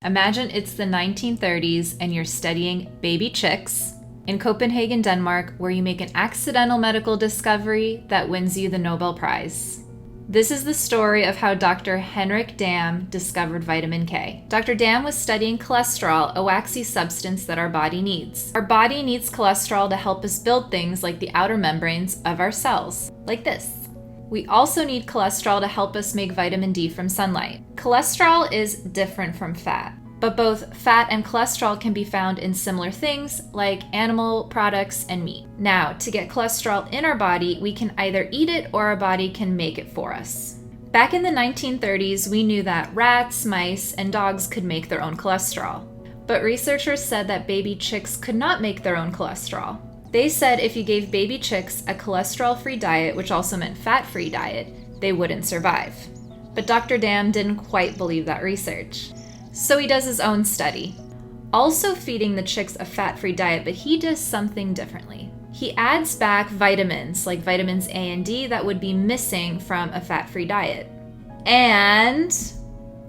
Imagine it's the 1930s and you're studying baby chicks in Copenhagen, Denmark, where you make an accidental medical discovery that wins you the Nobel Prize. This is the story of how Dr. Henrik Dam discovered vitamin K. Dr. Dam was studying cholesterol, a waxy substance that our body needs. Our body needs cholesterol to help us build things like the outer membranes of our cells, like this. We also need cholesterol to help us make vitamin D from sunlight. Cholesterol is different from fat, but both fat and cholesterol can be found in similar things like animal products and meat. Now, to get cholesterol in our body, we can either eat it or our body can make it for us. Back in the 1930s, we knew that rats, mice, and dogs could make their own cholesterol. But researchers said that baby chicks could not make their own cholesterol. They said if you gave baby chicks a cholesterol-free diet, which also meant fat-free diet, they wouldn't survive. But Dr. Dam didn't quite believe that research. So he does his own study, also feeding the chicks a fat-free diet, but he does something differently. He adds back vitamins, like vitamins A and D, that would be missing from a fat-free diet. And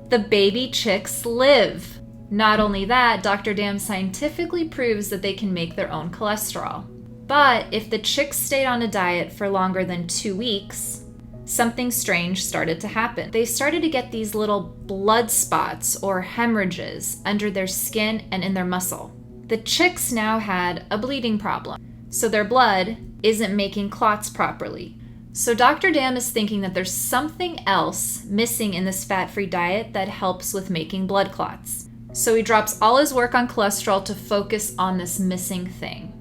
the baby chicks live. Not only that, Dr. Dam scientifically proves that they can make their own cholesterol. But if the chicks stayed on a diet for longer than 2 weeks, something strange started to happen. They started to get these little blood spots or hemorrhages under their skin and in their muscle. The chicks now had a bleeding problem, so their blood isn't making clots properly. So Dr. Dam is thinking that there's something else missing in this fat-free diet that helps with making blood clots. So he drops all his work on cholesterol to focus on this missing thing.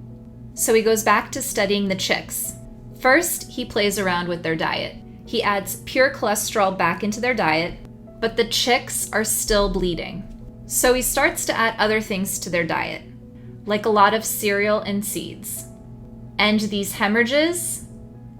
So he goes back to studying the chicks. First, he plays around with their diet. He adds pure cholesterol back into their diet, but the chicks are still bleeding. So he starts to add other things to their diet, like a lot of cereal and seeds. And these hemorrhages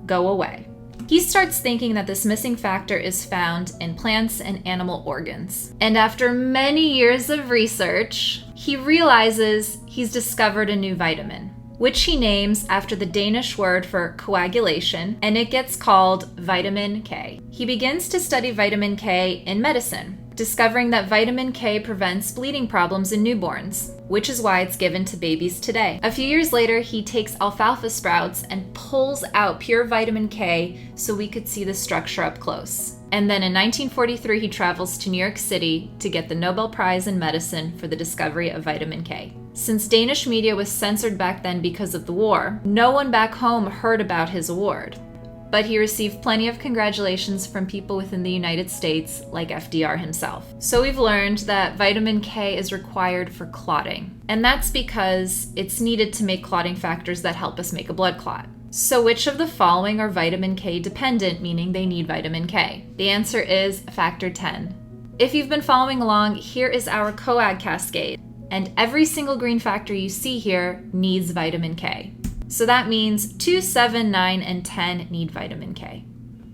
go away. He starts thinking that this missing factor is found in plants and animal organs. And after many years of research, he realizes he's discovered a new vitamin, which he names after the Danish word for coagulation, and it gets called vitamin K. He begins to study vitamin K in medicine, discovering that vitamin K prevents bleeding problems in newborns, which is why it's given to babies today. A few years later, he takes alfalfa sprouts and pulls out pure vitamin K so we could see the structure up close. And then in 1943, he travels to New York City to get the Nobel Prize in Medicine for the discovery of vitamin K. Since Danish media was censored back then because of the war, no one back home heard about his award. But he received plenty of congratulations from people within the United States, like FDR himself. So we've learned that vitamin K is required for clotting. And that's because it's needed to make clotting factors that help us make a blood clot. So which of the following are vitamin K dependent, meaning they need vitamin K? The answer is factor 10. If you've been following along, here is our coag cascade. And every single green factor you see here needs vitamin K. So that means 2, 7, 9, and 10 need vitamin K.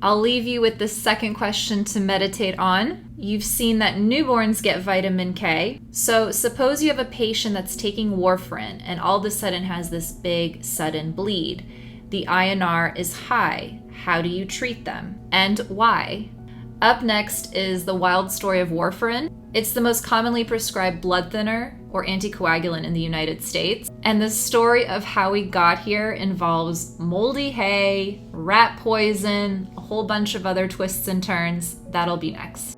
I'll leave you with the second question to meditate on. You've seen that newborns get vitamin K. So suppose you have a patient that's taking warfarin and all of a sudden has this big sudden bleed. The INR is high. How do you treat them? And why? Up next is the wild story of warfarin. It's the most commonly prescribed blood thinner or anticoagulant in the United States. And the story of how we got here involves moldy hay, rat poison, a whole bunch of other twists and turns. That'll be next.